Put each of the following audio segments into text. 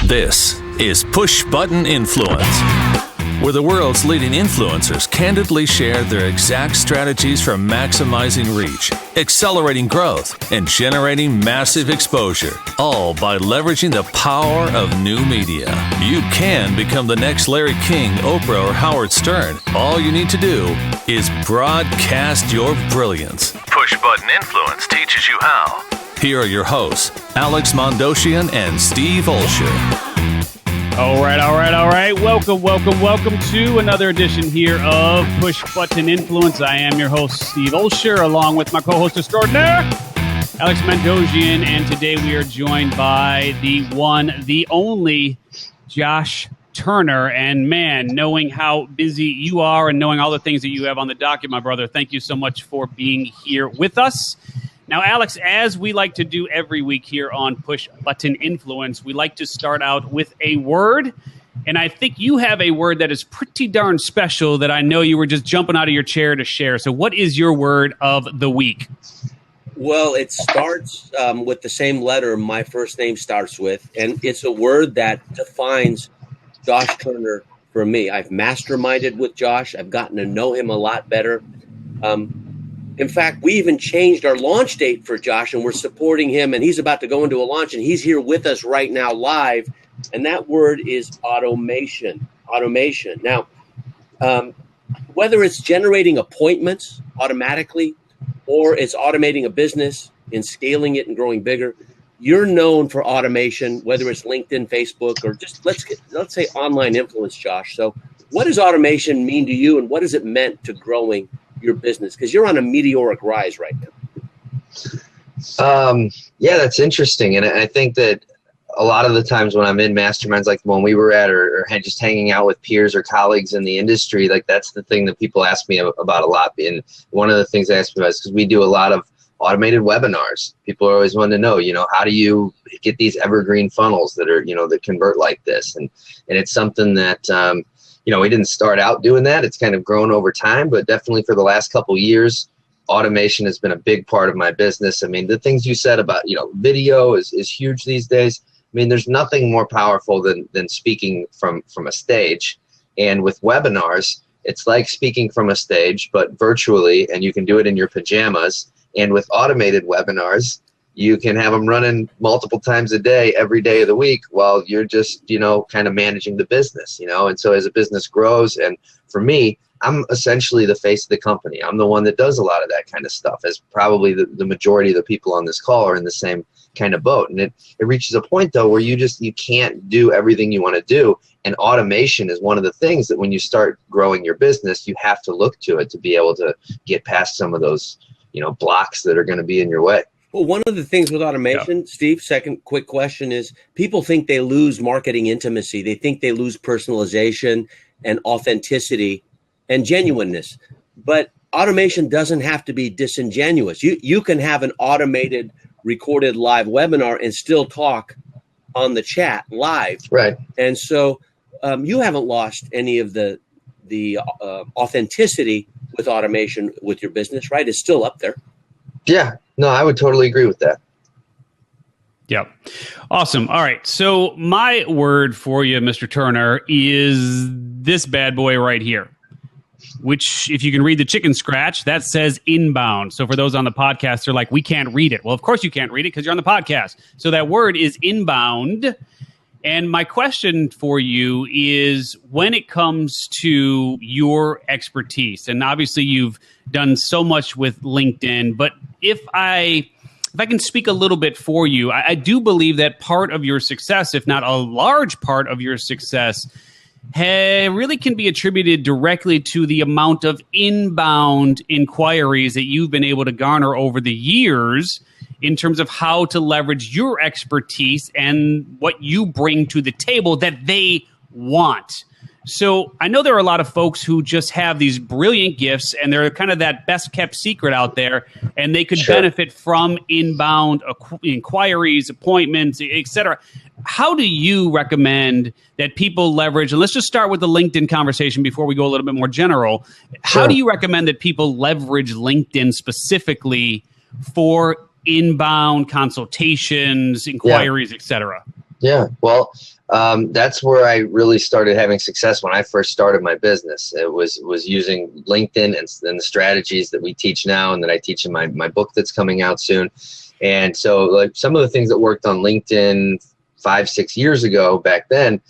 This is Push Button Influence, where the world's leading influencers candidly share their exact strategies for maximizing reach, accelerating growth, and generating massive exposure, all by leveraging the power of new media. You can become the next Larry King, Oprah, or Howard Stern. All you need to do is broadcast your brilliance. Push Button Influence teaches you how. Here are your hosts, Alex Mandossian and Steve Olsher. All right. Welcome to another edition here of Push Button Influence. I am your host, Steve Olsher, along with my co-host extraordinaire, Alex Mandossian, and today we are joined by the one, the only, Josh Turner. And man, knowing how busy you are and knowing all the things that you have on the docket, my brother, thank you so much for being here with us. Now, Alex, as we like to do every week here on Push Button Influence, we like to start out with a word. And I think you have a word that is pretty darn special that I know you were just jumping out of your chair to share. So what is your word of the week? Well, it starts with the same letter my first name starts with. And it's a word that defines Josh Turner for me. I've masterminded with Josh. I've gotten to know him a lot better. In fact, we even changed our launch date for Josh, and we're supporting him, and he's about to go into a launch, and he's here with us right now live, and that word is automation. Automation. Now, whether it's generating appointments automatically or it's automating a business and scaling it and growing bigger, you're known for automation, whether it's LinkedIn, Facebook, or just let's say online influence, Josh. So what does automation mean to you, and what has it meant to growing your business? Because you're on a meteoric rise right now. Yeah, that's interesting. And I think that a lot of the times when I'm in masterminds like the one we were at, or just hanging out with peers or colleagues in the industry, like that's the thing that people ask me about a lot. And one of the things they ask me about is because we do a lot of automated webinars. People are always wanting to know, how do you get these evergreen funnels that are, that convert like this? And it's something that, we didn't start out doing that. It's kind of grown over time, but definitely for the last couple of years, automation has been a big part of my business. I mean, the things you said about, video is huge these days. I mean, there's nothing more powerful than speaking from a stage. And with webinars, it's like speaking from a stage, but virtually, and you can do it in your pajamas. And with automated webinars, you can have them running multiple times a day, every day of the week, while you're just, kind of managing the business, And so as a business grows, and for me, I'm essentially the face of the company. I'm the one that does a lot of that kind of stuff, as probably the majority of the people on this call are in the same kind of boat. And it reaches a point, though, where you can't do everything you want to do. And automation is one of the things that when you start growing your business, you have to look to it to be able to get past some of those, blocks that are going to be in your way. Well, one of the things with automation, Steve, second quick question is people think they lose marketing intimacy. They think they lose personalization and authenticity and genuineness. But automation doesn't have to be disingenuous. You can have an automated recorded live webinar and still talk on the chat live. Right. And so you haven't lost any of the authenticity with automation with your business, right? It's still up there. Yeah. No, I would totally agree with that. Yep. Awesome. All right. So my word for you, Mr. Turner, is this bad boy right here, which if you can read the chicken scratch, that says inbound. So for those on the podcast, they're like, we can't read it. Well, of course you can't read it because you're on the podcast. So that word is inbound. And my question for you is, when it comes to your expertise, and obviously you've done so much with LinkedIn, but if I can speak a little bit for you, I do believe that part of your success, if not a large part of your success, really can be attributed directly to the amount of inbound inquiries that you've been able to garner over the years in terms of how to leverage your expertise and what you bring to the table that they want. So I know there are a lot of folks who just have these brilliant gifts and they're kind of that best kept secret out there, and they could benefit from inbound inquiries, appointments, et cetera. How do you recommend that people leverage, and let's just start with the LinkedIn conversation before we go a little bit more general. How do you recommend that people leverage LinkedIn specifically for inbound consultations, inquiries, et cetera? Yeah, well, that's where I really started having success when I first started my business. It was using LinkedIn and the strategies that we teach now and that I teach in my book that's coming out soon. And so like some of the things that worked on LinkedIn 5-6 years ago back then,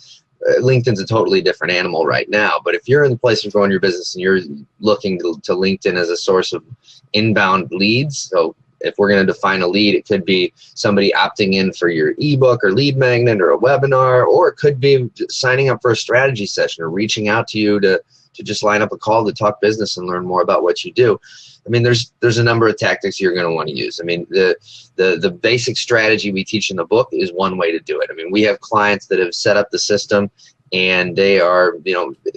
LinkedIn's a totally different animal right now. But if you're in the place of growing your business and you're looking to LinkedIn as a source of inbound leads, so if we're going to define a lead, it could be somebody opting in for your ebook or lead magnet or a webinar, or it could be signing up for a strategy session or reaching out to you to just line up a call to talk business and learn more about what you do. I mean, there's a number of tactics you're going to want to use. I mean, the basic strategy we teach in the book is one way to do it. I mean, we have clients that have set up the system and they are,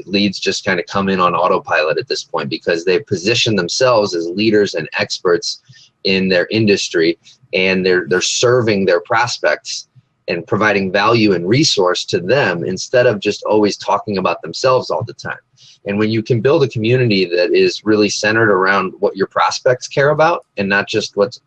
leads just kind of come in on autopilot at this point because they've positioned themselves as leaders and experts in their industry, and they're serving their prospects and providing value and resource to them instead of just always talking about themselves all the time. And when you can build a community that is really centered around what your prospects care about and not just what's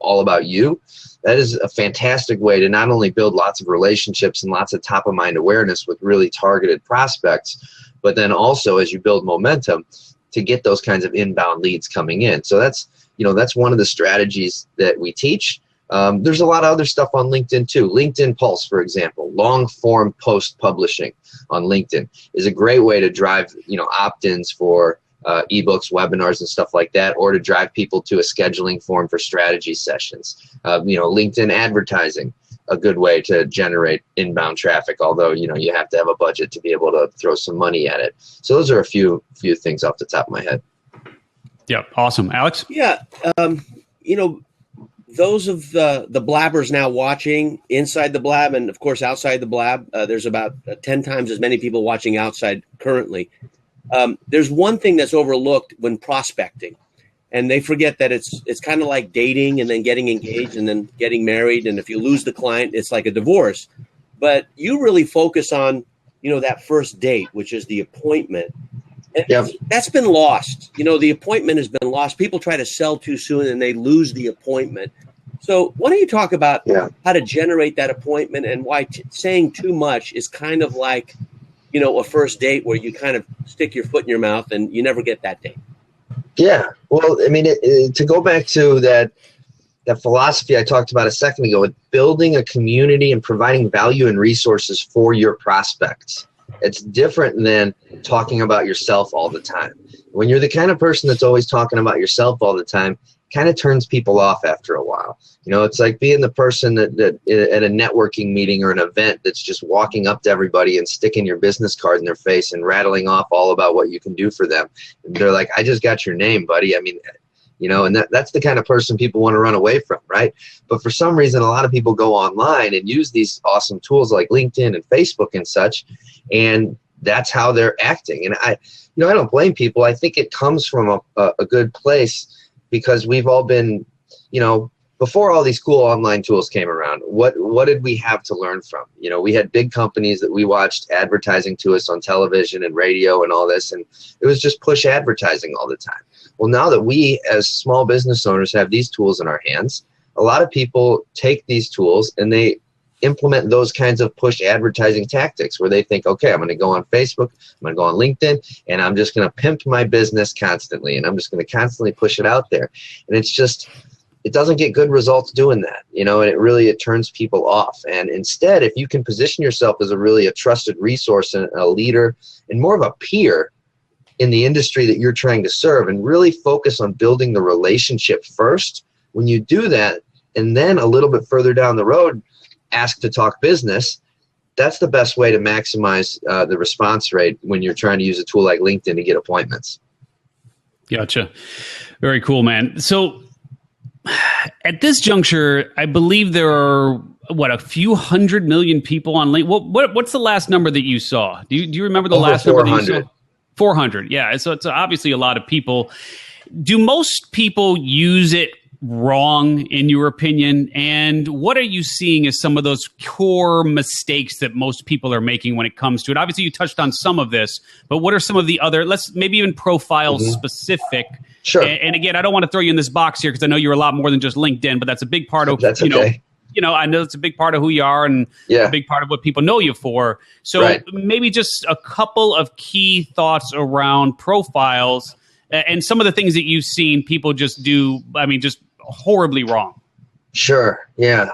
all about you, that is a fantastic way to not only build lots of relationships and lots of top of mind awareness with really targeted prospects, but then also as you build momentum to get those kinds of inbound leads coming in. So that's one of the strategies that we teach. There's a lot of other stuff on LinkedIn too. LinkedIn Pulse, for example, long form post publishing on LinkedIn is a great way to drive, opt-ins for ebooks, webinars, and stuff like that, or to drive people to a scheduling form for strategy sessions. LinkedIn advertising, a good way to generate inbound traffic, although, you have to have a budget to be able to throw some money at it. So those are a few things off the top of my head. Yeah, awesome. Alex? Yeah, those of the blabbers now watching inside the blab and, of course, outside the blab, there's about 10 times as many people watching outside currently. There's one thing that's overlooked when prospecting, and they forget that it's kind of like dating and then getting engaged and then getting married. And if you lose the client, it's like a divorce. But you really focus on, that first date, which is the appointment. And Yep. That's been lost. The appointment has been lost. People try to sell too soon and they lose the appointment. So why don't you talk about how to generate that appointment and why saying too much is kind of like, a first date where you kind of stick your foot in your mouth and you never get that date. Yeah. Well, I mean, to go back to that philosophy I talked about a second ago with building a community and providing value and resources for your prospects. It's different than talking about yourself all the time. When you're the kind of person that's always talking about yourself all the time, kind of turns people off after a while. It's like being the person that at a networking meeting or an event that's just walking up to everybody and sticking your business card in their face and rattling off all about what you can do for them. And they're like, I just got your name, buddy. I mean, and that's the kind of person people want to run away from, right? But for some reason, a lot of people go online and use these awesome tools like LinkedIn and Facebook and such, and that's how they're acting. And I don't blame people. I think it comes from a good place because we've all been, before all these cool online tools came around, what did we have to learn from? We had big companies that we watched advertising to us on television and radio and all this, and it was just push advertising all the time. Well, now that we as small business owners have these tools in our hands, a lot of people take these tools and they implement those kinds of push advertising tactics where they think, okay, I'm going to go on Facebook, I'm going to go on LinkedIn, and I'm just going to pimp my business constantly, and I'm just going to constantly push it out there. And it doesn't get good results doing that, and it turns people off. And instead, if you can position yourself as a trusted resource and a leader and more of a peer in the industry that you're trying to serve and really focus on building the relationship first, when you do that, and then a little bit further down the road, ask to talk business, that's the best way to maximize the response rate when you're trying to use a tool like LinkedIn to get appointments. Gotcha. Very cool, man. So at this juncture, I believe there are, a few 100 million people on LinkedIn. What's the last number that you saw? Do you remember the last number that you saw? 400. Yeah. So it's obviously a lot of people. Do most people use it wrong, in your opinion? And what are you seeing as some of those core mistakes that most people are making when it comes to it? Obviously, you touched on some of this, but what are some of the other, let's maybe even profile specific. Sure. And again, I don't want to throw you in this box here because I know you're a lot more than just LinkedIn, but that's a big part of, that's okay. I know it's a big part of who you are and a big part of what people know you for. So maybe just a couple of key thoughts around profiles and some of the things that you've seen people just do, just horribly wrong. Sure. Yeah.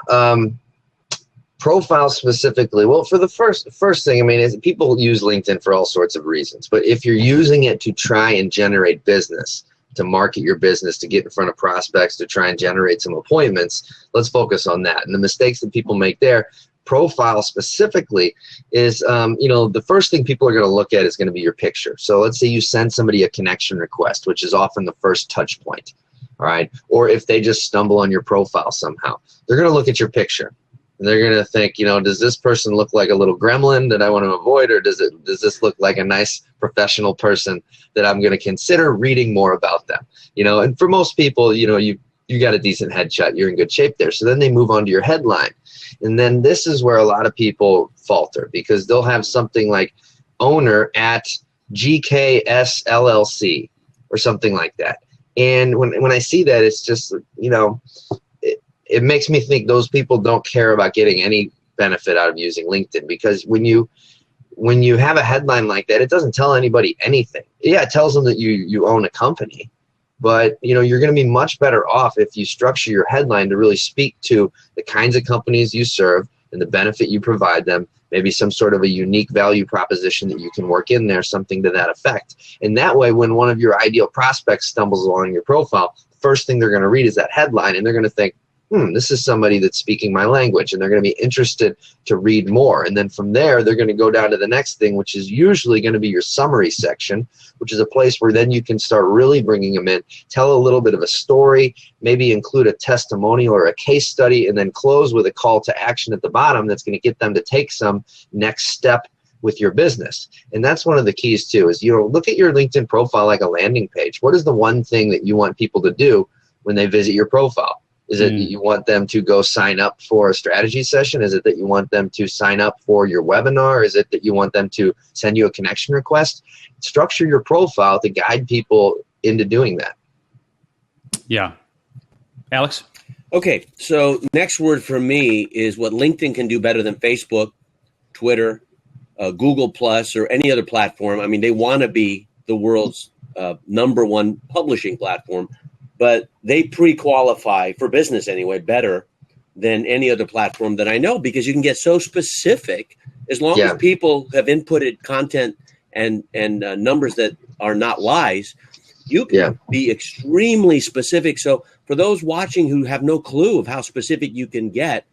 Profile specifically. Well, for the first thing, is people use LinkedIn for all sorts of reasons. But if you're using it to try and generate business, to market your business, to get in front of prospects, to try and generate some appointments, let's focus on that. And the mistakes that people make there, profile specifically, is the first thing people are going to look at is going to be your picture. So let's say you send somebody a connection request, which is often the first touch point. All right. Or if they just stumble on your profile somehow, they're going to look at your picture. And they're going to think, does this person look like a little gremlin that I want to avoid, or does this look like a nice professional person that I'm going to consider reading more about them? And for most people, you got a decent headshot, you're in good shape there. So then they move on to your headline. And then this is where a lot of people falter, because they'll have something like owner at GKS LLC or something like that. And when I see that, it's just, it makes me think those people don't care about getting any benefit out of using LinkedIn, because when you have a headline like that, it doesn't tell anybody anything. Yeah, it tells them that you own a company, but you're going to be much better off if you structure your headline to really speak to the kinds of companies you serve and the benefit you provide them, maybe some sort of a unique value proposition that you can work in there, something to that effect. And that way, when one of your ideal prospects stumbles along your profile, the first thing they're going to read is that headline, and they're going to think, this is somebody that's speaking my language, and they're going to be interested to read more. And then from there, they're going to go down to the next thing, which is usually going to be your summary section, which is a place where then you can start really bringing them in, tell a little bit of a story, maybe include a testimonial or a case study, and then close with a call to action at the bottom that's going to get them to take some next step with your business. And that's one of the keys too, is, look at your LinkedIn profile like a landing page. What is the one thing that you want people to do when they visit your profile? Is it that you want them to go sign up for a strategy session? Is it that you want them to sign up for your webinar? Is it that you want them to send you a connection request? Structure your profile to guide people into doing that. Yeah. Alex? Okay, so next word for me is what LinkedIn can do better than Facebook, Twitter, Google Plus, or any other platform. They want to be the world's #1 publishing platform, but they pre-qualify, for business anyway, better than any other platform that I know, because you can get so specific. As long as people have inputted content and numbers that are not lies, you can be extremely specific. So for those watching who have no clue of how specific you can get,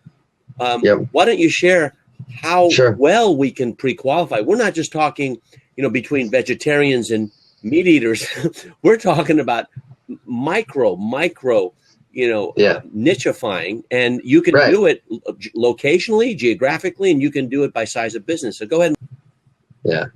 why don't you share how well we can pre-qualify? We're not just talking, between vegetarians and meat eaters. We're talking about micro, nichifying, and you can do it locationally, geographically, and you can do it by size of business. So go ahead. Yeah.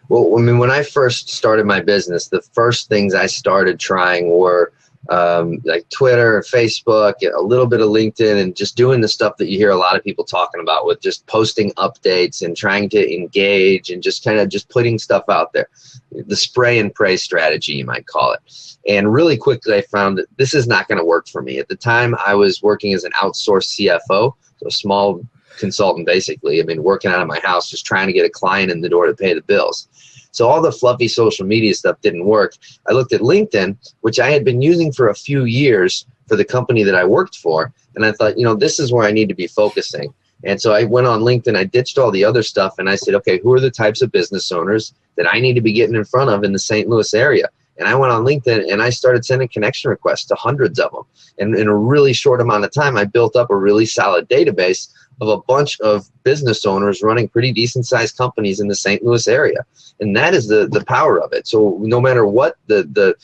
Well, when I first started my business, the first things I started trying were like Twitter, Facebook, a little bit of LinkedIn, and just doing the stuff that you hear a lot of people talking about, with just posting updates and trying to engage and just kind of just putting stuff out there. The spray and pray strategy, you might call it. And really quickly, I found that this is not going to work for me. At the time, I was working as an outsourced CFO, so a small consultant, basically. Working out of my house, just trying to get a client in the door to pay the bills. So all the fluffy social media stuff didn't work. I looked at LinkedIn, which I had been using for a few years for the company that I worked for, and I thought, this is where I need to be focusing. And so I went on LinkedIn, I ditched all the other stuff, and I said, okay, who are the types of business owners that I need to be getting in front of in the St. Louis area? And I went on LinkedIn and I started sending connection requests to hundreds of them. And in a really short amount of time, I built up a really solid database of a bunch of business owners running pretty decent sized companies in the St. Louis area. And that is the power of it. So no matter what the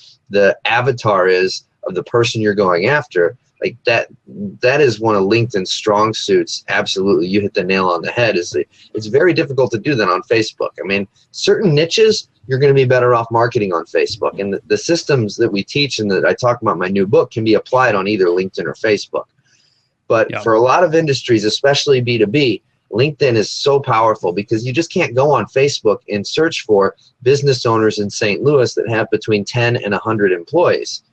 avatar is of the person you're going after, like that is one of LinkedIn's strong suits. Absolutely. You hit the nail on the head. It's very difficult to do that on Facebook. Certain niches, you're going to be better off marketing on Facebook. And the systems that we teach and that I talk about in my new book can be applied on either LinkedIn or Facebook. But for a lot of industries, especially B2B, LinkedIn is so powerful because you just can't go on Facebook and search for business owners in St. Louis that have between 10 and 100 employees.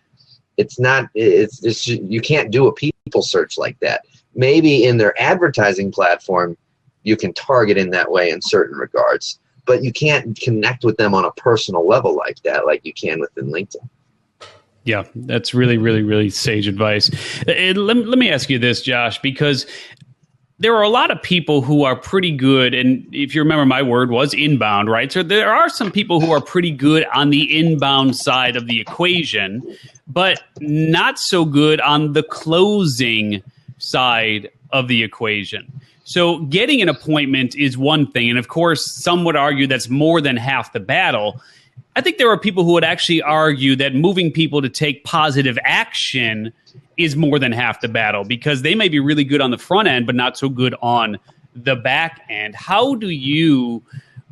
You can't do a people search like that. maybe in their advertising platform, you can target in that way in certain regards, but you can't connect with them on a personal level like that, like you can within LinkedIn. Yeah, that's really, really, really sage advice. Let me ask you this, Josh, because there are a lot of people who are pretty good, and if you remember, my word was inbound, right? So there are some people who are pretty good on the inbound side of the equation, but not so good on the closing side of the equation. So getting an appointment is one thing, and of course, some would argue that's more than half the battle. I think there are people who would actually argue that moving people to take positive action is more than half the battle, because they may be really good on the front end, but not so good on the back end. How do you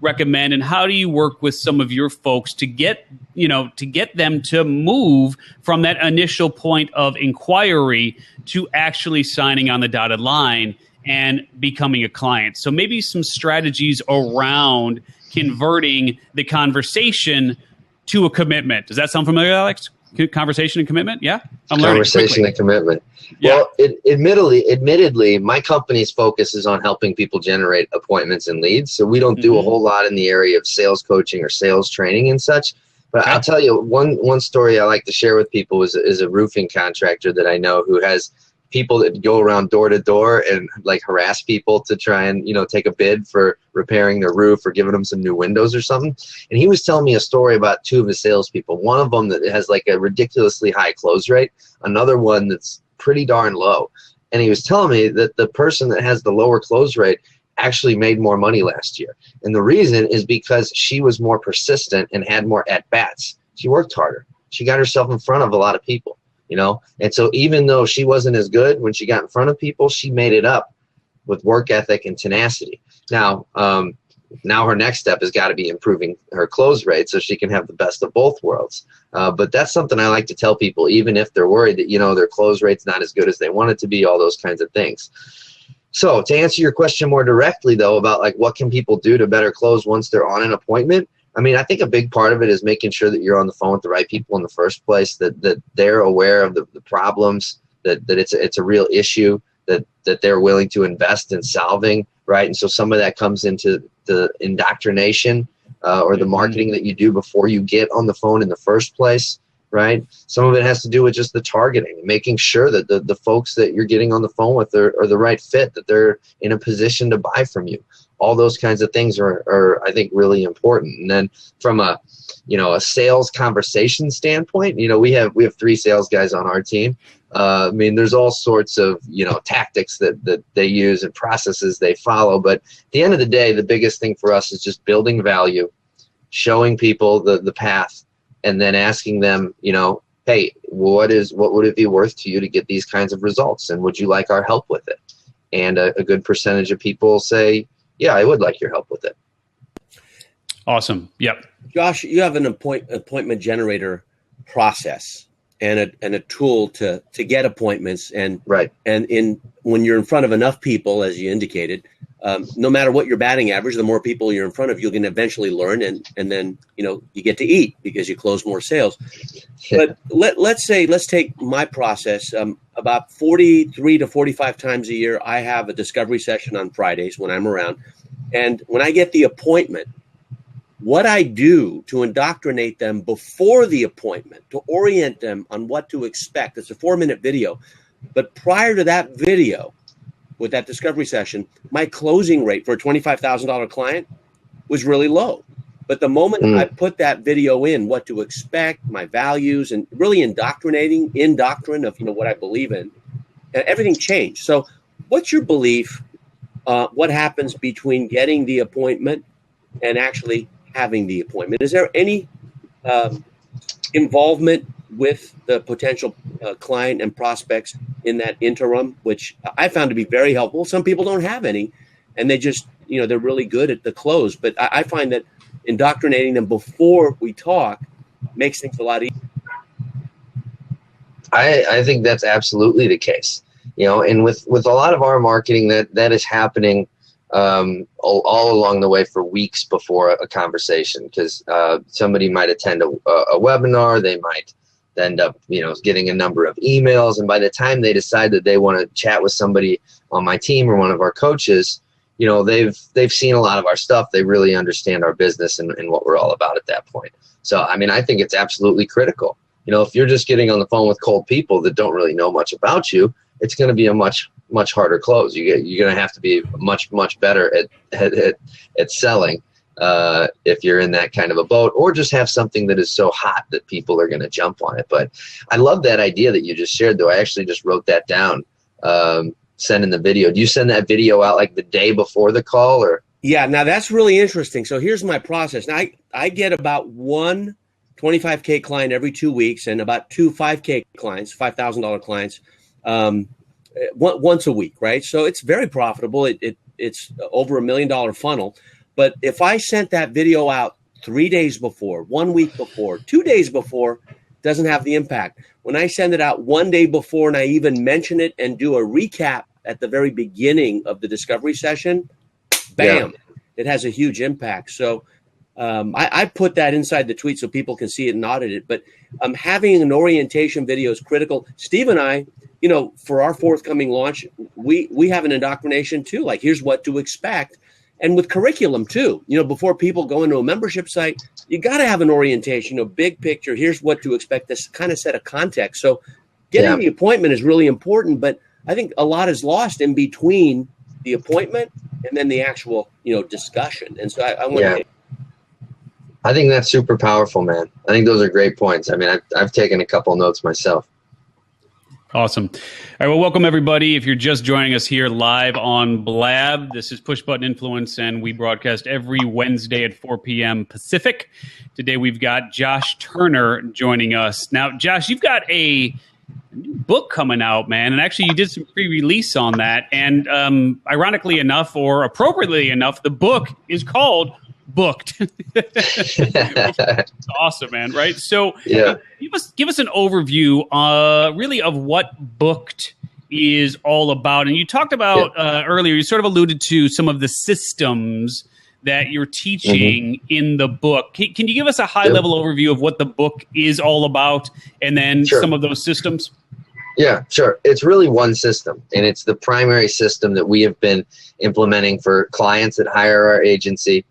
recommend, and how do you work with some of your folks to get them to move from that initial point of inquiry to actually signing on the dotted line and becoming a client? So maybe some strategies around converting the conversation to a commitment. Does that sound familiar, Alex? Conversation and commitment? Yeah? I'm learning Conversation quickly. and commitment. Yeah. Well, admittedly, my company's focus is on helping people generate appointments and leads. So we don't do a whole lot in the area of sales coaching or sales training and such. But Okay. I'll tell you one story I like to share with people is a roofing contractor that I know who has people that go around door to door and like harass people to try and, take a bid for repairing their roof or giving them some new windows or something. And he was telling me a story about two of his salespeople. One of them that has like a ridiculously high close rate, another one that's pretty darn low. And he was telling me that the person that has the lower close rate actually made more money last year. And the reason is because she was more persistent and had more at-bats. She worked harder. She got herself in front of a lot of people. And so even though she wasn't as good when she got in front of people, she made it up with work ethic and tenacity. Now her next step has got to be improving her close rate so she can have the best of both worlds. But that's something I like to tell people, even if they're worried that, their close rate's not as good as they want it to be, all those kinds of things. So to answer your question more directly, though, about like what can people do to better close once they're on an appointment, I think a big part of it is making sure that you're on the phone with the right people in the first place, that they're aware of the problems, that it's a real issue, that they're willing to invest in solving, right? And so some of that comes into the indoctrination or the marketing that you do before you get on the phone in the first place, right? Some of it has to do with just the targeting, making sure that the folks that you're getting on the phone with are the right fit, that they're in a position to buy from you. All those kinds of things are I think, really important. And then from a sales conversation standpoint, we have 3 sales guys on our team. There's all sorts of, tactics that they use and processes they follow. But at the end of the day, the biggest thing for us is just building value, showing people the path, and then asking them, hey, what would it be worth to you to get these kinds of results? And would you like our help with it? And a good percentage of people say, yeah, I would like your help with it. Awesome. Yep. Josh, you have an appointment generator process and a tool to get appointments, and right. And when you're in front of enough people, as you indicated, no matter what your batting average, the more people you're in front of, you can eventually learn, and then you get to eat because you close more sales. But let's take my process. About 43 to 45 times a year, I have a discovery session on Fridays when I'm around, and when I get the appointment, what I do to indoctrinate them before the appointment, to orient them on what to expect. It's a 4-minute video. But prior to that video, with that discovery session, my closing rate for a $25,000 client was really low. But the moment I put that video in, what to expect, my values, and really indoctrine of what I believe in, everything changed. So what's your belief? What happens between getting the appointment and actually having the appointment? Is there any involvement with the potential client and prospects in that interim, which I found to be very helpful? Some people don't have any, and they just, they're really good at the close. But I find that indoctrinating them before we talk makes things a lot easier. I think that's absolutely the case. And with a lot of our marketing, that is happening all along the way for weeks before a conversation, because somebody might attend a webinar, they might end up, getting a number of emails. And by the time they decide that they want to chat with somebody on my team or one of our coaches, they've seen a lot of our stuff. They really understand our business and what we're all about at that point. So, I mean, I think it's absolutely critical. If you're just getting on the phone with cold people that don't really know much about you, it's going to be a much harder close. You're going to have to be much better at selling if you're in that kind of a boat, or just have something that is so hot that people are going to jump on it. But I love that idea that you just shared, though. I actually just wrote that down. Sending the video. Do you send that video out like the day before the call, or? Yeah, now that's really interesting. So here's my process. Now I get about one 25K client every 2 weeks and about two 5K clients, $5,000 clients, once a week, right? So it's very profitable. It's over $1 million funnel. But if I sent that video out 3 days before, 1 week before, 2 days before, doesn't have the impact. When I send it out 1 day before and I even mention it and do a recap at the very beginning of the discovery session, bam, it has a huge impact. So I put that inside the tweet so people can see it and audit it. But having an orientation video is critical. Steve and I, for our forthcoming launch, we have an indoctrination too. Like, here's what to expect. And with curriculum too, before people go into a membership site, you got to have an orientation, big picture. Here's what to expect, this kind of set of context. So getting the appointment is really important, but I think a lot is lost in between the appointment and then the actual, discussion. And so I want to. I think that's super powerful, man. I think those are great points. I mean, I've taken a couple notes myself. Awesome. All right. Well, welcome everybody. If you're just joining us here live on Blab, this is Push Button Influence, and we broadcast every Wednesday at 4 p.m. Pacific. Today we've got Josh Turner joining us. Now, Josh, you've got a new book coming out, man, and actually you did some pre-release on that. And ironically enough, or appropriately enough, the book is called Booked. It's awesome, man. Right? So give us an overview really of what Booked is all about. And you talked about earlier, you sort of alluded to some of the systems that you're teaching in the book. Can you give us a high level overview of what the book is all about and then some of those systems? Yeah, sure. It's really one system, and it's the primary system that we have been implementing for clients that hire our agency,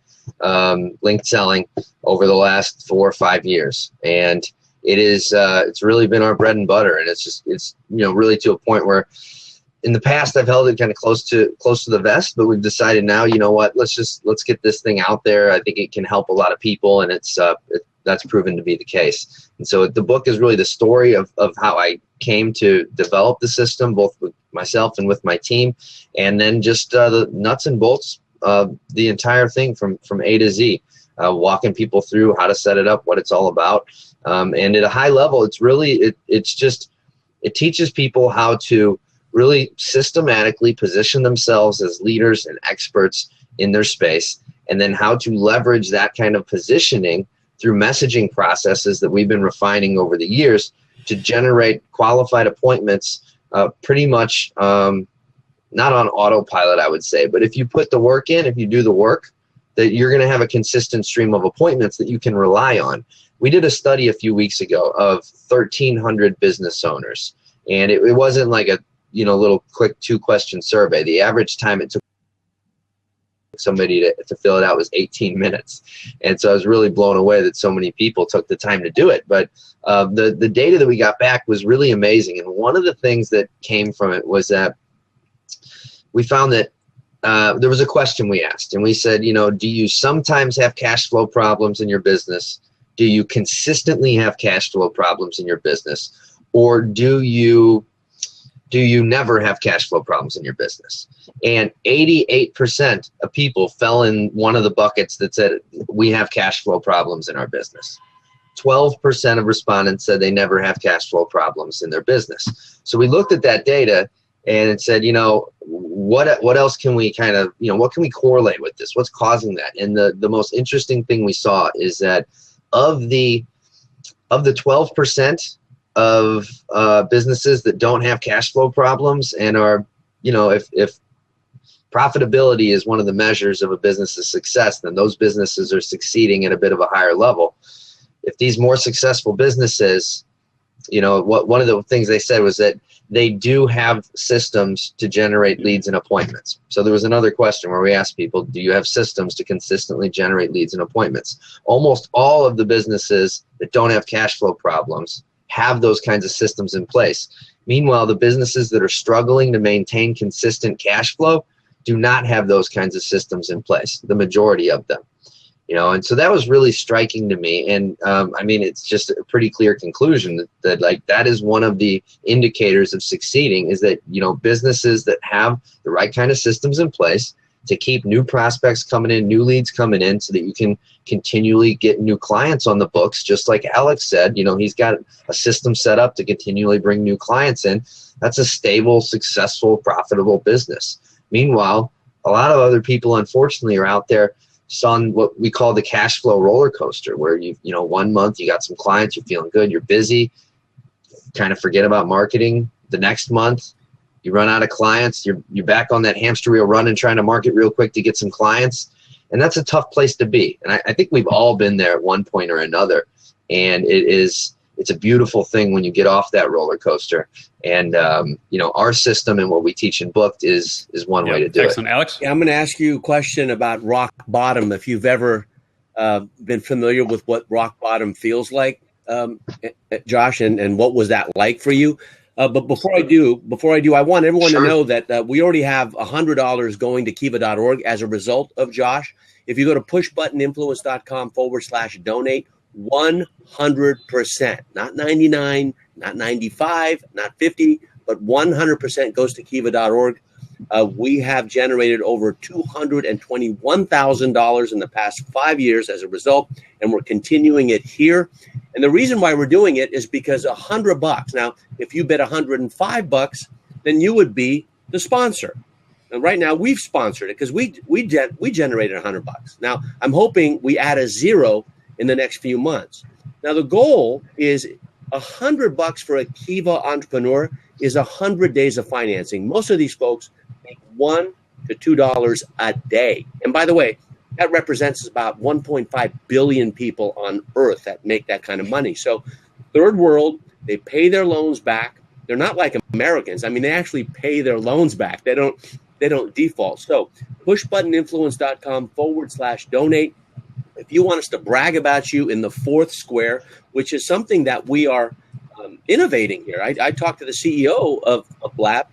linked selling, over the last 4 or 5 years. And it is it's really been our bread and butter, and it's really to a point where in the past I've held it kind of close to the vest, but we've decided now, let's get this thing out there. I think it can help a lot of people, and that's proven to be the case. And so the book is really the story of how I came to develop the system, both with myself and with my team, and then just the nuts and bolts, the entire thing from A to Z, walking people through how to set it up, what it's all about. And at a high level, it's really, it teaches people how to really systematically position themselves as leaders and experts in their space, and then how to leverage that kind of positioning through messaging processes that we've been refining over the years to generate qualified appointments, pretty much not on autopilot, I would say, but if you put the work in, if you do the work, that you're going to have a consistent stream of appointments that you can rely on. We did a study a few weeks ago of 1,300 business owners, and it wasn't like a little quick 2-question survey. The average time it took somebody to fill it out was 18 minutes. And so I was really blown away that so many people took the time to do it. But the data that we got back was really amazing. And one of the things that came from it was that we found that there was a question we asked, and we said, do you sometimes have cash flow problems in your business? Do you consistently have cash flow problems in your business? Or do you never have cash flow problems in your business? And 88% of people fell in one of the buckets that said, we have cash flow problems in our business. 12% of respondents said they never have cash flow problems in their business. So we looked at that data and it said, what else can we kind of, what can we correlate with this? What's causing that? And the most interesting thing we saw is that of the 12% of businesses that don't have cash flow problems and are, if profitability is one of the measures of a business's success, then those businesses are succeeding at a bit of a higher level. If these more successful businesses one of the things they said was that they do have systems to generate leads and appointments. So there was another question where we asked people, do you have systems to consistently generate leads and appointments? Almost all of the businesses that don't have cash flow problems have those kinds of systems in place. Meanwhile, the businesses that are struggling to maintain consistent cash flow do not have those kinds of systems in place, the majority of them. And so that was really striking to me. And it's just a pretty clear conclusion that like that is one of the indicators of succeeding, is that, businesses that have the right kind of systems in place to keep new prospects coming in, new leads coming in, so that you can continually get new clients on the books. Just like Alex said, he's got a system set up to continually bring new clients in. That's a stable, successful, profitable business. Meanwhile, a lot of other people, unfortunately, are out there on what we call the cash flow roller coaster, where 1 month you got some clients, you're feeling good, you're busy, kind of forget about marketing. The next month you run out of clients, you're back on that hamster wheel running, trying to market real quick to get some clients. And that's a tough place to be. And I think we've all been there at one point or another. And it's a beautiful thing when you get off that roller coaster. And, our system and what we teach in Booked is one way to do Excellent. it. Alex? Yeah, I'm going to ask you a question about rock bottom. If you've ever been familiar with what rock bottom feels like, Josh, and what was that like for you? But before I do, I want everyone to know that we already have $100 going to Kiva.org as a result of Josh. If you go to pushbuttoninfluence.com/donate, 100%, not 99, not 95, not 50, but 100% goes to Kiva.org. We have generated over $221,000 in the past 5 years as a result, and we're continuing it here. And the reason why we're doing it is because $100. Now, if you bet $105, then you would be the sponsor. And right now, we've sponsored it because we generated $100. Now, I'm hoping we add a zero in the next few months. Now, the goal is $100 for a Kiva entrepreneur is 100 days of financing. Most of these folks make $1 to $2 a day. And by the way, that represents about 1.5 billion people on Earth that make that kind of money. So third world, they pay their loans back. They're not like Americans. They actually pay their loans back. They don't default. So pushbuttoninfluence.com/donate. If you want us to brag about you in the fourth square, which is something that we are innovating here. I talked to the CEO of Blab,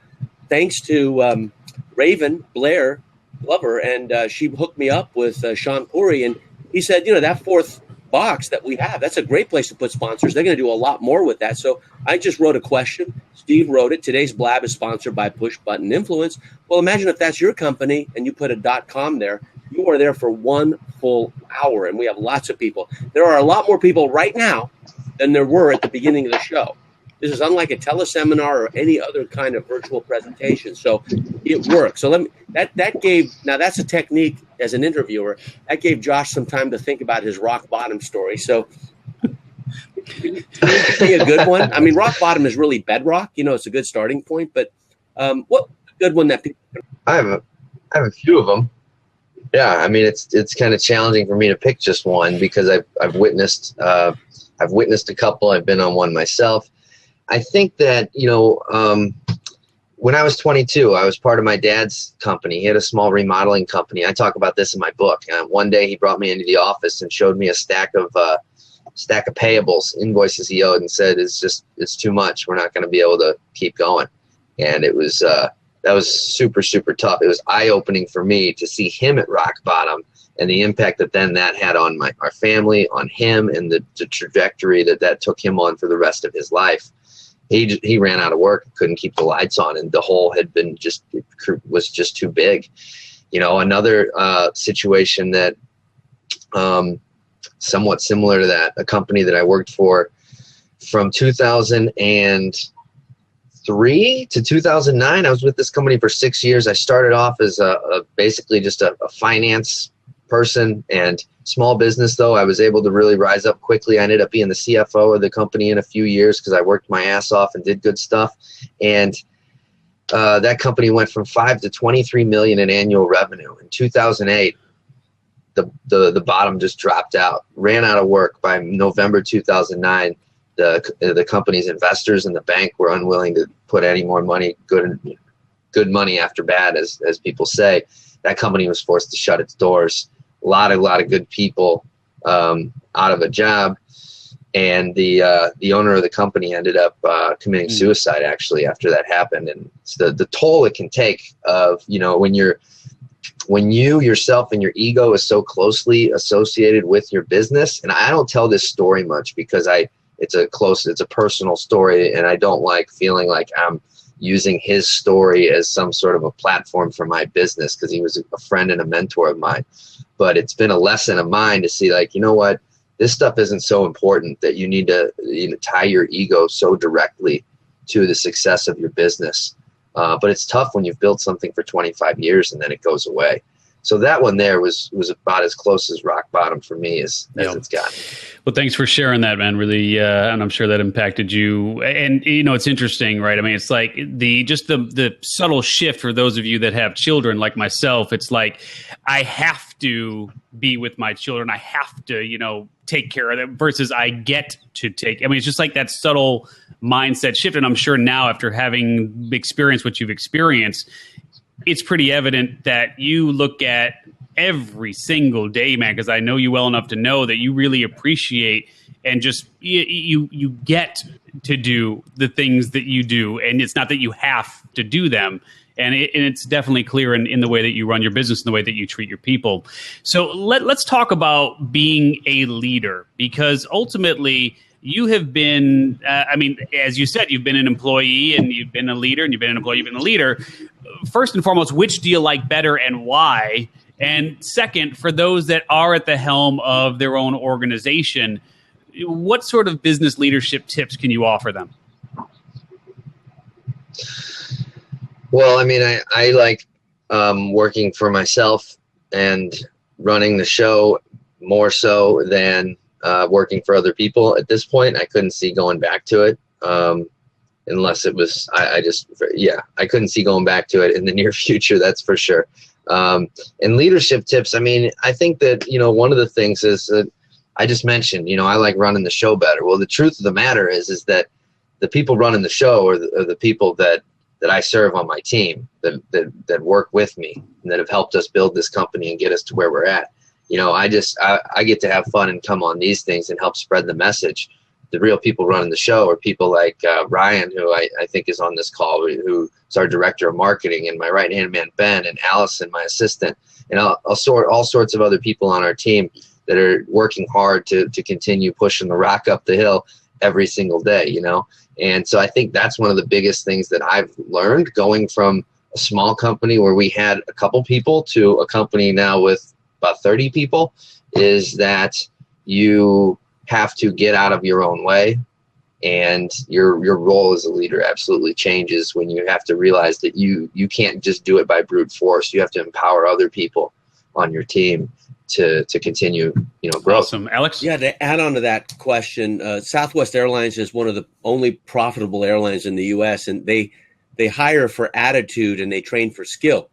thanks to Raven Blair Glover, and she hooked me up with Sean Puri, and he said, that fourth box that we have, that's a great place to put sponsors. They're going to do a lot more with that. So I just wrote a question. Steve wrote it. Today's Blab is sponsored by Push Button Influence. Well, imagine if that's your company and you put a .com there. You are there for 1 full hour, and we have lots of people. There are a lot more people right now than there were at the beginning of the show. This is unlike a teleseminar or any other kind of virtual presentation. So it works. So that's a technique as an interviewer. That gave Josh some time to think about his rock bottom story. So be a good one. Rock bottom is really bedrock. It's a good starting point. But what a good one that people. I have a few of them. Yeah, it's kind of challenging for me to pick just one because I've witnessed a couple. I've been on one myself. I think that when I was 22, I was part of my dad's company. He had a small remodeling company. I talk about this in my book. One day he brought me into the office and showed me a stack of payables, invoices he owed, and said, "It's too much. We're not going to be able to keep going." And it was that was super, super tough. It was eye-opening for me to see him at rock bottom and the impact that then that had on our family, on him, and the trajectory that took him on for the rest of his life. He ran out of work, couldn't keep the lights on, and the hole was just too big. Another situation that somewhat similar to that, a company that I worked for from 2003 to 2009. I was with this company for 6 years. I started off as basically just a finance person and small business, though. I was able to really rise up quickly. I ended up being the CFO of the company in a few years because I worked my ass off and did good stuff. And that company went from 5 to 23 million in annual revenue. In 2008, the bottom just dropped out, ran out of work by November 2009. the company's investors and the bank were unwilling to put any more money, good money after bad, as people say. That company was forced to shut its doors. A lot of good people out of a job, and the owner of the company ended up committing suicide actually after that happened. And it's the toll it can take of, you know, when you yourself and your ego is so closely associated with your business. And I don't tell this story much because it's a personal story, and I don't like feeling like I'm using his story as some sort of a platform for my business, because he was a friend and a mentor of mine. But it's been a lesson of mine to see, like, you know what, this stuff isn't so important that you need to, you know, tie your ego so directly to the success of your business. But it's tough when you've built something for 25 years and then it goes away. So that one there was about as close as rock bottom for me as it's gotten. Well, thanks for sharing that, man. Really, and I'm sure that impacted you. And you know, it's interesting, right? I mean, it's like the subtle shift for those of you that have children, like myself. It's like I have to be with my children. I have to, you know, take care of them versus I get to take. I mean, it's just like that subtle mindset shift. And I'm sure now, after having experienced what you've experienced, it's pretty evident that you look at every single day, man, because I know you well enough to know that you really appreciate and just you get to do the things that you do. And it's not that you have to do them. And it's definitely clear in the way that you run your business and the way that you treat your people. So let's talk about being a leader, because ultimately you have been, I mean, as you said, you've been an employee and you've been a leader, and you've been an employee, you've been a leader. First and foremost, which do you like better and why? And second, for those that are at the helm of their own organization, what sort of business leadership tips can you offer them? Well, I mean, I like working for myself and running the show more so than working for other people at this point. I couldn't see going back to it unless it was, I couldn't see going back to it in the near future, that's for sure. And leadership tips, I mean, I think that, you know, one of the things is that I just mentioned, you know, I like running the show better. Well, the truth of the matter is that the people running the show are the people that I serve on my team, that work with me and that have helped us build this company and get us to where we're at. You know, I get to have fun and come on these things and help spread the message. The real people running the show are people like Ryan, who I think is on this call, who's our director of marketing, and my right-hand man, Ben, and Allison, my assistant, and all sorts of other people on our team that are working hard to continue pushing the rock up the hill every single day, you know. And so I think that's one of the biggest things that I've learned going from a small company where we had a couple people to a company now with about 30 people, is that you have to get out of your own way, and your role as a leader absolutely changes when you have to realize that you can't just do it by brute force. You have to empower other people on your team to continue, you know, growth. Awesome. Alex? Yeah, to add on to that question, Southwest Airlines is one of the only profitable airlines in the U.S., and they hire for attitude and they train for skill.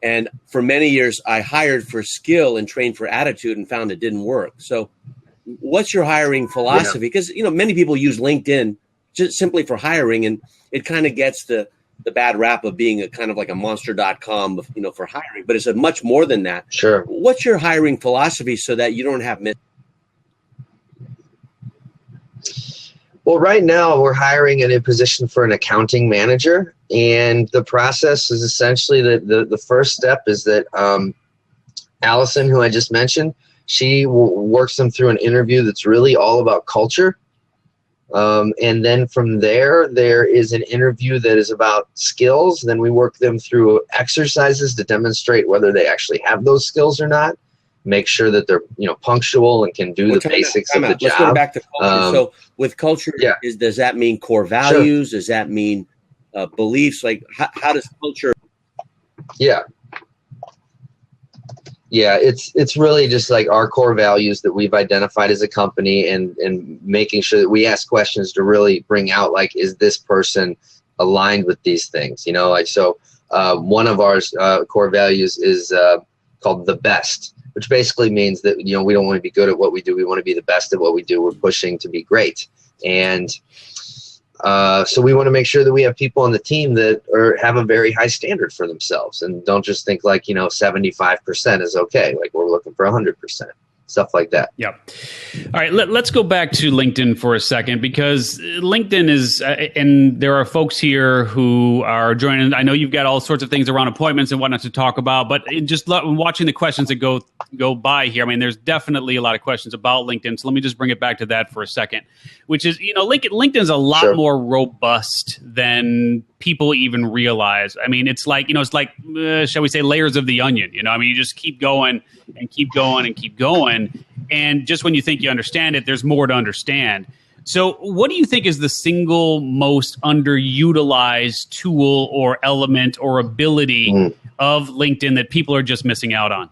And for many years, I hired for skill and trained for attitude and found it didn't work. So what's your hiring philosophy? Because, you know, many people use LinkedIn just simply for hiring, and it kind of gets the bad rap of being a kind of like a monster.com, you know, for hiring, but it's a much more than that. Sure. What's your hiring philosophy so that you don't have Well, right now we're hiring in a position for an accounting manager, and the process is essentially that the first step is that Allison, who I just mentioned, she works them through an interview that's really all about culture. And then from there is an interview that is about skills. Then we work them through exercises to demonstrate whether they actually have those skills or not. Make sure that they're, you know, punctual and can do the basics of the job. Let's go back to culture. So with culture, does that mean core values? Sure. Does that mean beliefs? Like how does culture? Yeah, it's really just like our core values that we've identified as a company, and making sure that we ask questions to really bring out, like, is this person aligned with these things? You know, like, so one of our core values is called the best, which basically means that, you know, we don't want to be good at what we do. We want to be the best at what we do. We're pushing to be great, And so we want to make sure that we have people on the team that have a very high standard for themselves and don't just think like, 75% is okay. Like we're looking for 100%, stuff like that. Yep. All right. Let's go back to LinkedIn for a second, because LinkedIn is, and there are folks here who are joining. I know you've got all sorts of things around appointments and whatnot to talk about, but just watching the questions that go by here, I mean, there's definitely a lot of questions about LinkedIn. So let me just bring it back to that for a second, which is, LinkedIn's a lot more robust than people even realize. I mean, it's like, shall we say, layers of the onion, you just keep going and keep going and keep going. And just when you think you understand it, there's more to understand. So what do you think is the single most underutilized tool or element or ability of LinkedIn that people are just missing out on?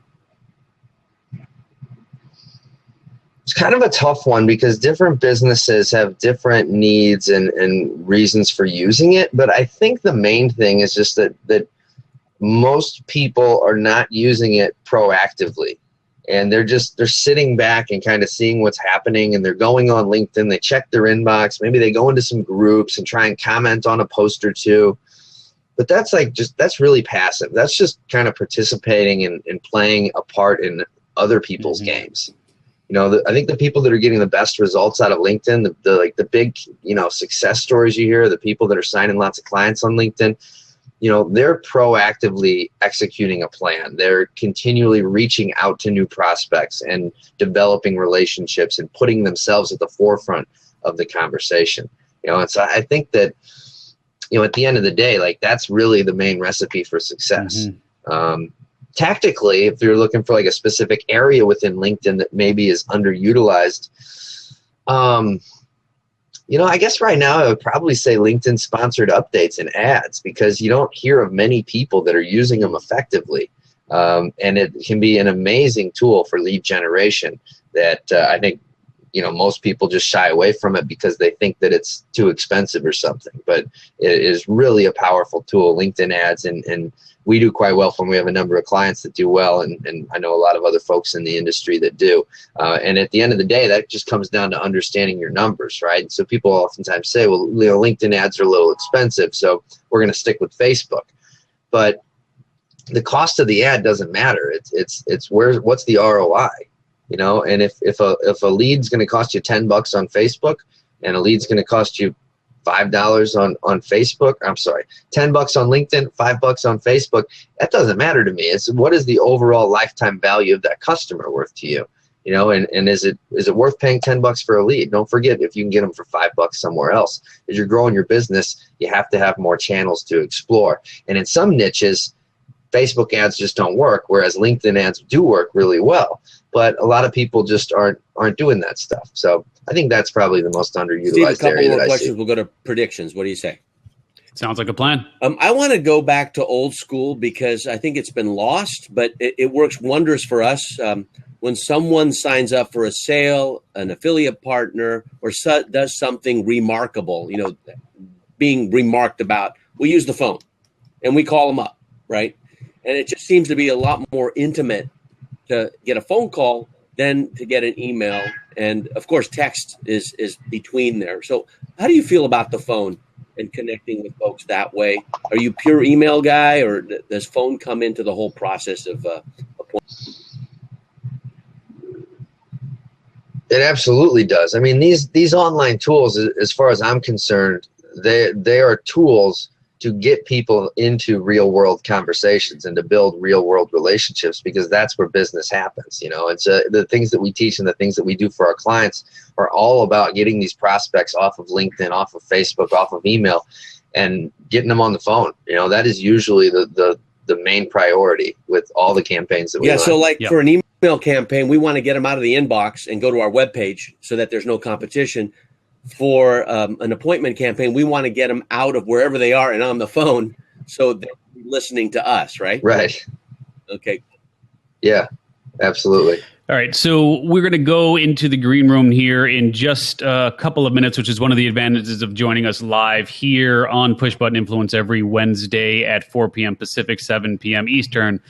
It's kind of a tough one because different businesses have different needs and reasons for using it. But I think the main thing is just that most people are not using it proactively. And they're sitting back and kind of seeing what's happening, and they're going on LinkedIn, they check their inbox, maybe they go into some groups and try and comment on a post or two. But that's really passive. That's just kind of participating and playing a part in other people's games. I think the people that are getting the best results out of LinkedIn, the big, success stories you hear, the people that are signing lots of clients on LinkedIn, they're proactively executing a plan. They're continually reaching out to new prospects and developing relationships and putting themselves at the forefront of the conversation. And so I think that, at the end of the day, like that's really the main recipe for success. Tactically, if you're looking for like a specific area within LinkedIn that maybe is underutilized, I guess right now I would probably say LinkedIn sponsored updates and ads, because you don't hear of many people that are using them effectively. And it can be an amazing tool for lead generation that I think, most people just shy away from it because they think that it's too expensive or something. But it is really a powerful tool, LinkedIn ads, and we do quite well from. We have a number of clients that do well, and I know a lot of other folks in the industry that do. And at the end of the day, that just comes down to understanding your numbers, right? And so people oftentimes say, well, LinkedIn ads are a little expensive, so we're going to stick with Facebook. But the cost of the ad doesn't matter. It's what's the ROI, And if a lead's going to cost you $10 on Facebook, and a lead's going to cost you $5 on Facebook, I'm sorry, $10 on LinkedIn, $5 on Facebook, that doesn't matter to me. It's what is the overall lifetime value of that customer worth to you? And is it worth paying $10 for a lead? Don't forget, if you can get them for $5 somewhere else. As you're growing your business, you have to have more channels to explore. And in some niches, Facebook ads just don't work, whereas LinkedIn ads do work really well. But a lot of people just aren't doing that stuff. So I think that's probably the most underutilized Steve, area that I see. questions. We'll go to predictions. What do you say? Sounds like a plan. I want to go back to old school because I think it's been lost, but it works wonders for us. When someone signs up for a sale, an affiliate partner, or does something remarkable, being remarked about, we use the phone and we call them up, right? And it just seems to be a lot more intimate to get a phone call than to get an email. And of course, text is between there. So how do you feel about the phone and connecting with folks that way? Are you pure email guy, or does phone come into the whole process of appointment? It absolutely does. I mean, these online tools, as far as I'm concerned, they are tools to get people into real world conversations and to build real world relationships, because that's where business happens. And so the things that we teach and the things that we do for our clients are all about getting these prospects off of LinkedIn, off of Facebook, off of email, and getting them on the phone. That is usually the main priority with all the campaigns that we run. So for an email campaign, we want to get them out of the inbox and go to our webpage so that there's no competition. For an appointment campaign, we want to get them out of wherever they are and on the phone so they're listening to us, right? Right. Okay. Yeah, absolutely. All right, so we're going to go into the green room here in just a couple of minutes, which is one of the advantages of joining us live here on Push Button Influence every Wednesday at 4 p.m. Pacific, 7 p.m. Eastern.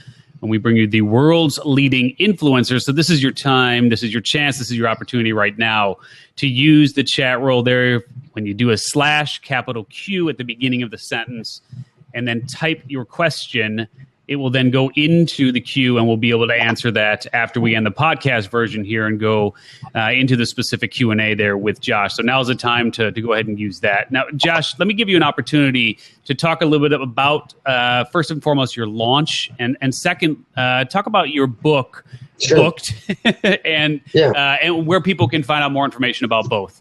and we bring you the world's leading influencers. So this is your time, this is your chance, this is your opportunity right now to use the chat role there when you do a /Q at the beginning of the sentence and then type your question. It will then go into the queue, and we'll be able to answer that after we end the podcast version here and go into the specific Q&A there with Josh. So now's the time to go ahead and use that. Now, Josh, let me give you an opportunity to talk a little bit about, first and foremost, your launch, and second, talk about your book, Sure. Booked, and where people can find out more information about both.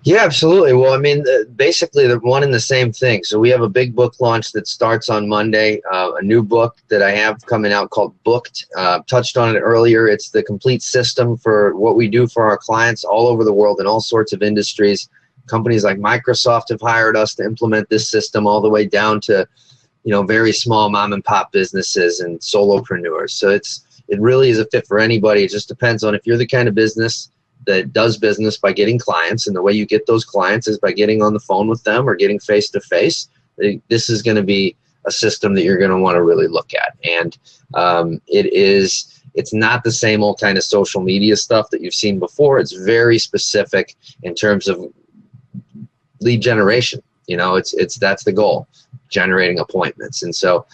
Yeah, absolutely. Well, I mean, basically the one and the same thing. So we have a big book launch that starts on Monday, a new book that I have coming out called Booked. Touched on it earlier. It's the complete system for what we do for our clients all over the world in all sorts of industries. Companies like Microsoft have hired us to implement this system all the way down to, very small mom and pop businesses and solopreneurs. So it really is a fit for anybody. It just depends on if you're the kind of business that does business by getting clients, and the way you get those clients is by getting on the phone with them or getting face to face. This is going to be a system that you're going to want to really look at. And it's not the same old kind of social media stuff that you've seen before. It's very specific in terms of lead generation. That's the goal, generating appointments. And so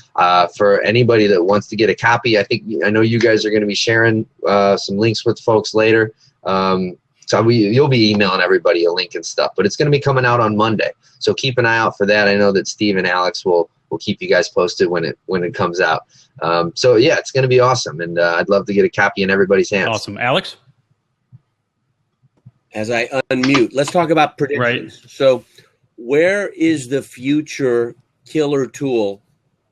for anybody that wants to get a copy, I know you guys are going to be sharing some links with folks later. So you'll be emailing everybody a link and stuff, but it's going to be coming out on Monday. So keep an eye out for that. I know that Steve and Alex will keep you guys posted when it comes out. So yeah, it's going to be awesome. And I'd love to get a copy in everybody's hands. Awesome. Alex? As I unmute, let's talk about predictions. Right. So where is the future killer tool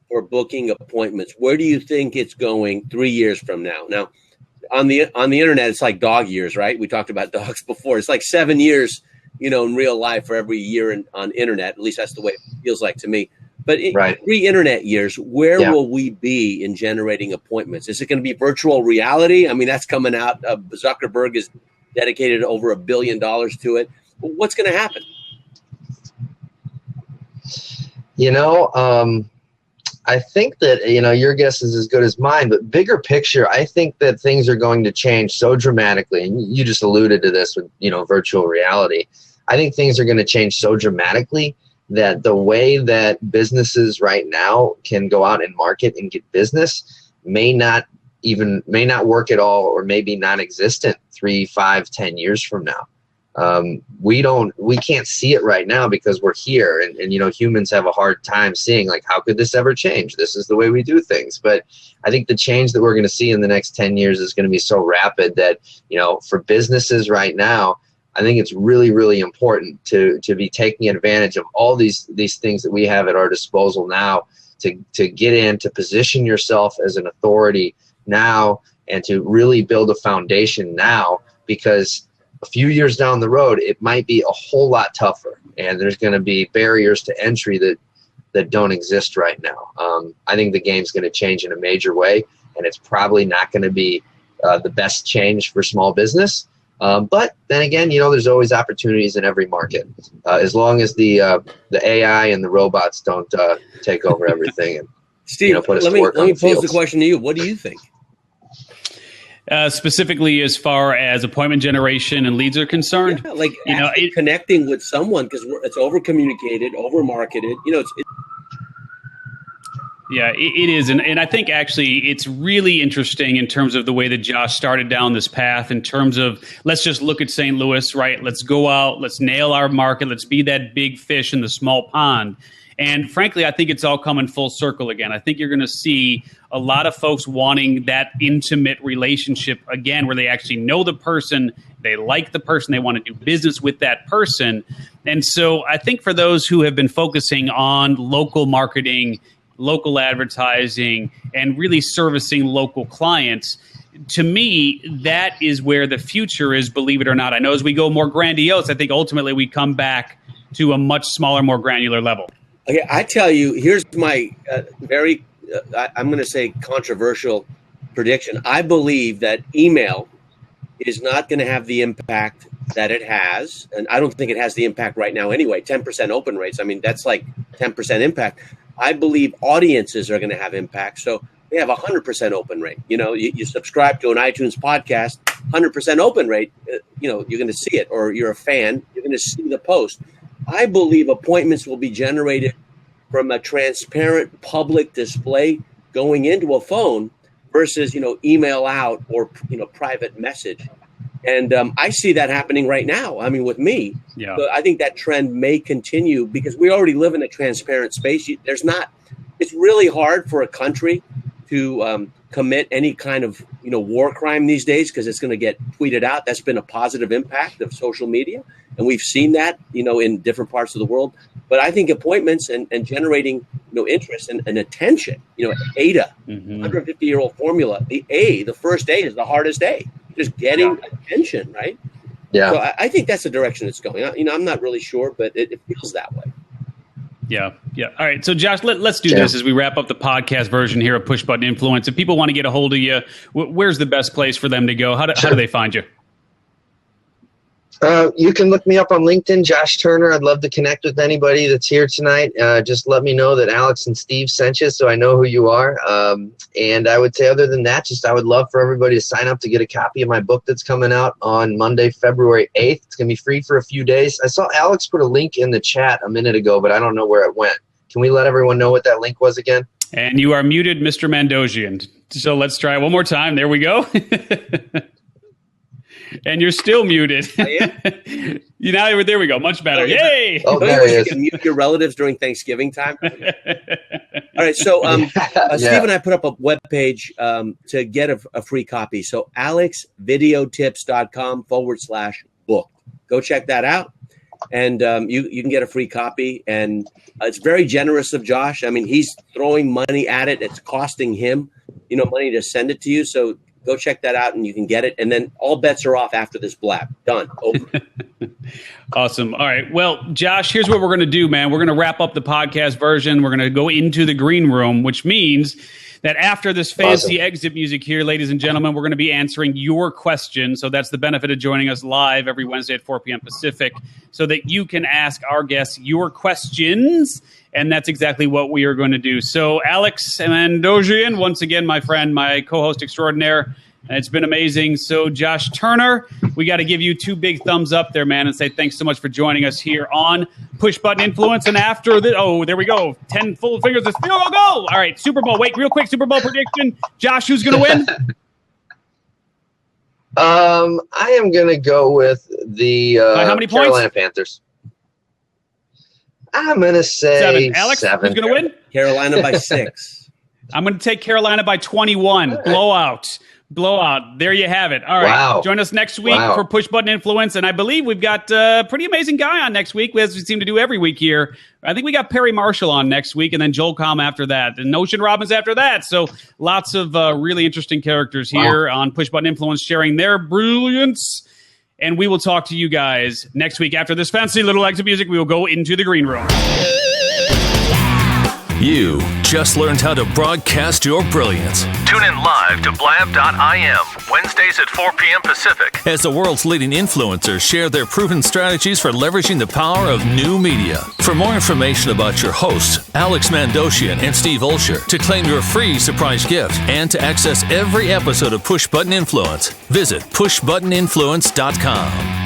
for booking appointments? Where do you think it's going 3 years from now? Now, on the internet, it's like dog years, right? We talked about dogs before. It's like 7 years, in real life for every year on internet. At least that's the way it feels like to me. But in 3 internet years, where will we be in generating appointments? Is it going to be virtual reality? I mean, that's coming out. Zuckerberg has dedicated over $1 billion to it. What's going to happen? I think that, your guess is as good as mine, but bigger picture, I think that things are going to change so dramatically. And you just alluded to this with, virtual reality. I think things are going to change so dramatically that the way that businesses right now can go out and market and get business may not work at all, or maybe non-existent 3, 5, 10 years from now. We can't see it right now because we're here, and humans have a hard time seeing, like, how could this ever change? This is the way we do things. But I think the change that we're going to see in the next 10 years is going to be so rapid that, for businesses right now, I think it's really, really important to be taking advantage of all these things that we have at our disposal now to get in, to position yourself as an authority now, and to really build a foundation now, because a few years down the road, it might be a whole lot tougher, and there's going to be barriers to entry that don't exist right now. I think the game's going to change in a major way, and it's probably not going to be the best change for small business. But then again, there's always opportunities in every market, as long as the AI and the robots don't take over everything and Steve, put us let to work on me the pose fields. the question to you. What do you think? Specifically, as far as appointment generation and leads are concerned, connecting with someone, because it's over communicated, over marketed. Yeah, it is. And I think actually it's really interesting in terms of the way that Josh started down this path, in terms of, let's just look at St. Louis, right? Let's go out, let's nail our market, let's be that big fish in the small pond. And frankly, I think it's all coming full circle again. I think you're going to see a lot of folks wanting that intimate relationship again, where they actually know the person, they like the person, they want to do business with that person. And so I think for those who have been focusing on local marketing, local advertising, and really servicing local clients, to me, that is where the future is, believe it or not. I know as we go more grandiose, I think ultimately we come back to a much smaller, more granular level. Okay, I tell you, here's my I'm going to say controversial prediction. I believe that email is not going to have the impact that it has. And I don't think it has the impact right now anyway. 10% open rates. I mean, that's like 10% impact. I believe audiences are going to have impact. So they have 100% open rate. You subscribe to an iTunes podcast, 100% open rate. You're going to see it, or you're a fan, you're going to see the post. I believe appointments will be generated from a transparent public display going into a phone versus, email out or, private message. And I see that happening right now. I mean, with me, So I think that trend may continue because we already live in a transparent space. It's really hard for a country to commit any kind of, war crime these days because it's going to get tweeted out. That's been a positive impact of social media. And we've seen that, in different parts of the world. But I think appointments and generating, interest and attention, ADA, 150-year-old formula, the first A is the hardest A. Just getting attention, right? Yeah. So I think that's the direction it's going. I'm not really sure, but it feels that way. Yeah. All right. So, Josh, let's do this as we wrap up the podcast version here of Push Button Influence. If people want to get a hold of you, where's the best place for them to go? How do they find you? You can look me up on LinkedIn, Josh Turner. I'd love to connect with anybody that's here tonight. Just let me know that Alex and Steve sent you so I know who you are. And I would say other than that, I would love for everybody to sign up to get a copy of my book that's coming out on Monday, February 8th. It's going to be free for a few days. I saw Alex put a link in the chat a minute ago, but I don't know where it went. Can we let everyone know what that link was again? And you are muted, Mr. Mandossian. So let's try it one more time. There we go. And you're still muted. There we go. Much better. Yay! Oh, there he is. You can mute your relatives during Thanksgiving time. All right. So Steve and I put up a webpage to get a free copy. So alexvideotips.com/book. Go check that out. And you can get a free copy. And it's very generous of Josh. I mean, he's throwing money at it. It's costing him, money to send it to you. So go check that out and you can get it. And then all bets are off after this blab. Done. Over. Awesome. All right. Well, Josh, here's what we're going to do, man. We're going to wrap up the podcast version. We're going to go into the green room, which means that after this fancy exit music here, ladies and gentlemen, we're going to be answering your questions. So that's the benefit of joining us live every Wednesday at 4 p.m. Pacific, so that you can ask our guests your questions. And that's exactly what we are going to do. So Alex Mandossian, once again, my friend, my co-host extraordinaire, and it's been amazing. So Josh Turner, we got to give you 2 big thumbs up there, man, and say thanks so much for joining us here on Push Button Influence. And after there we go. 10 full fingers. Let's go. All right, Super Bowl. Wait, real quick, Super Bowl prediction. Josh, who's going to win? I am going to go with the how many Carolina points? Panthers. I'm going to say 7. Alex, 7. who's going to win? Carolina by 6. I'm going to take Carolina by 21. Blowout. There you have it. All right. Wow. Join us next week for Push Button Influence. And I believe we've got a pretty amazing guy on next week, as we seem to do every week here. I think we got Perry Marshall on next week, and then Joel Comm after that, and Ocean Robbins after that. So lots of really interesting characters here on Push Button Influence sharing their brilliance. And we will talk to you guys next week. After this fancy little exit music, we will go into the green room. You just learned how to broadcast your brilliance. Tune in live to blab.im, Wednesdays at 4 p.m. Pacific, as the world's leading influencers share their proven strategies for leveraging the power of new media. For more information about your hosts, Alex Mandossian and Steve Olsher, to claim your free surprise gift and to access every episode of Push Button Influence, visit pushbuttoninfluence.com.